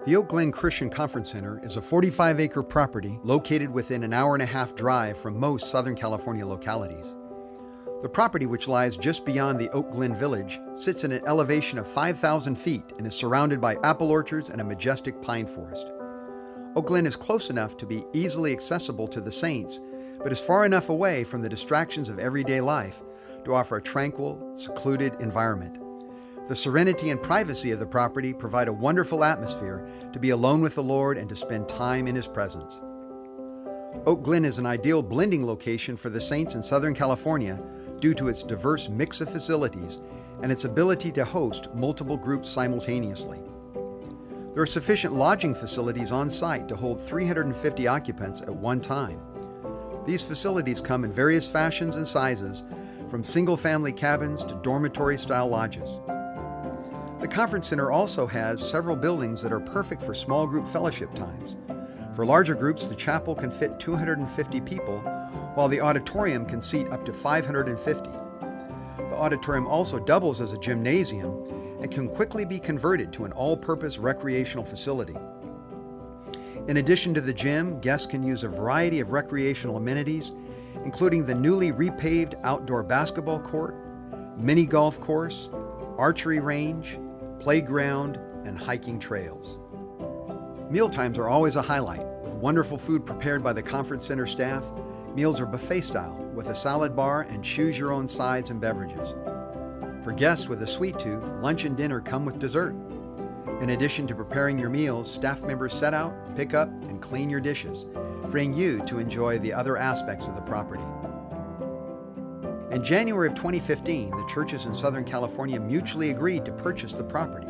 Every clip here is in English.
The Oak Glen Christian Conference Center is a 45-acre property located within an hour-and-a-half drive from most Southern California localities. The property, which lies just beyond the Oak Glen Village, sits at an elevation of 5,000 feet and is surrounded by apple orchards and a majestic pine forest. Oak Glen is close enough to be easily accessible to the Saints, but is far enough away from the distractions of everyday life to offer a tranquil, secluded environment. The serenity and privacy of the property provide a wonderful atmosphere to be alone with the Lord and to spend time in His presence. Oak Glen is an ideal blending location for the Saints in Southern California due to its diverse mix of facilities and its ability to host multiple groups simultaneously. There are sufficient lodging facilities on site to hold 350 occupants at one time. These facilities come in various fashions and sizes, from single-family cabins to dormitory-style lodges. The Conference Center also has several buildings that are perfect for small group fellowship times. For larger groups, the chapel can fit 250 people, while the auditorium can seat up to 550. The auditorium also doubles as a gymnasium and can quickly be converted to an all-purpose recreational facility. In addition to the gym, guests can use a variety of recreational amenities, including the newly repaved outdoor basketball court, mini golf course, archery range, playground, and hiking trails. Mealtimes are always a highlight, with wonderful food prepared by the Conference Center staff. Meals are buffet style, with a salad bar and choose-your-own sides and beverages. For guests with a sweet tooth, lunch and dinner come with dessert. In addition to preparing your meals, staff members set out, pick up, and clean your dishes, freeing you to enjoy the other aspects of the property. In January of 2015, the churches in Southern California mutually agreed to purchase the property.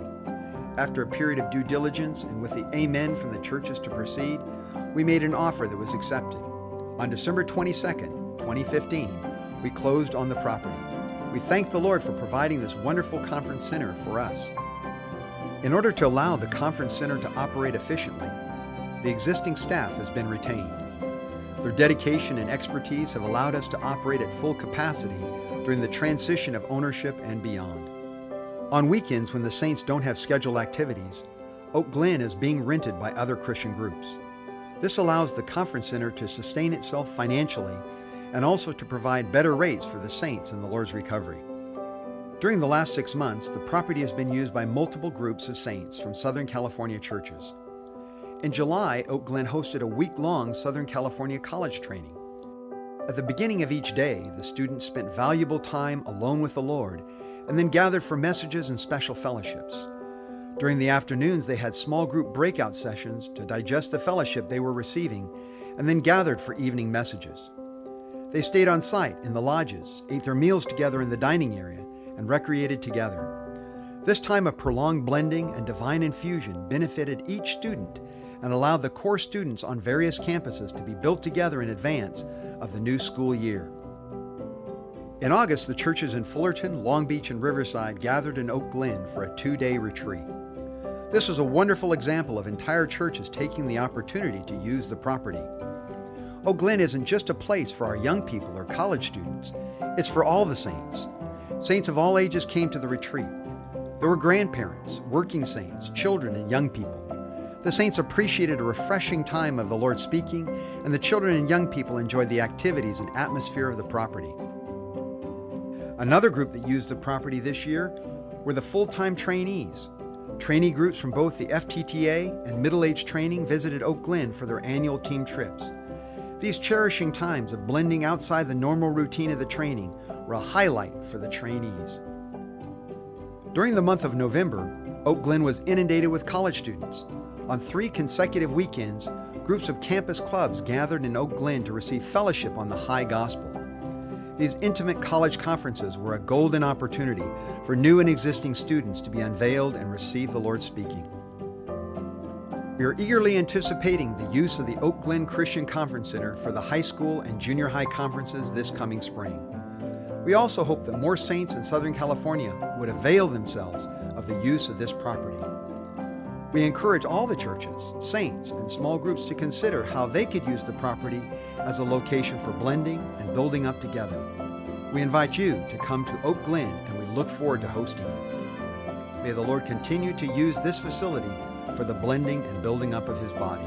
After a period of due diligence and with the amen from the churches to proceed, we made an offer that was accepted. On December 22nd, 2015, we closed on the property. We thank the Lord for providing this wonderful conference center for us. In order to allow the conference center to operate efficiently, the existing staff has been retained. Their dedication and expertise have allowed us to operate at full capacity during the transition of ownership and beyond. On weekends, when the Saints don't have scheduled activities, Oak Glen is being rented by other Christian groups. This allows the Conference Center to sustain itself financially and also to provide better rates for the Saints in the Lord's recovery. During the last 6 months, the property has been used by multiple groups of Saints from Southern California churches. In July, Oak Glen hosted a week-long Southern California college training. At the beginning of each day, the students spent valuable time alone with the Lord and then gathered for messages and special fellowships. During the afternoons, they had small group breakout sessions to digest the fellowship they were receiving and then gathered for evening messages. They stayed on site in the lodges, ate their meals together in the dining area, and recreated together. This time of prolonged blending and divine infusion benefited each student and allowed the core students on various campuses to be built together in advance of the new school year. In August, the churches in Fullerton, Long Beach, and Riverside gathered in Oak Glen for a 2-day retreat. This was a wonderful example of entire churches taking the opportunity to use the property. Oak Glen isn't just a place for our young people or college students, it's for all the Saints. Saints of all ages came to the retreat. There were grandparents, working Saints, children, and young people. The Saints appreciated a refreshing time of the Lord speaking, and the children and young people enjoyed the activities and atmosphere of the property. Another group that used the property this year were the full-time trainees. Trainee groups from both the FTTA and middle-age training visited Oak Glen for their annual team trips. These cherishing times of blending outside the normal routine of the training were a highlight for the trainees. During the month of November, Oak Glen was inundated with college students. On 3 consecutive weekends, groups of campus clubs gathered in Oak Glen to receive fellowship on the high gospel. These intimate college conferences were a golden opportunity for new and existing students to be unveiled and receive the Lord speaking. We are eagerly anticipating the use of the Oak Glen Christian Conference Center for the high school and junior high conferences this coming spring. We also hope that more Saints in Southern California would avail themselves of the use of this property. We encourage all the churches, Saints, and small groups to consider how they could use the property as a location for blending and building up together. We invite you to come to Oak Glen, and we look forward to hosting you. May the Lord continue to use this facility for the blending and building up of his body.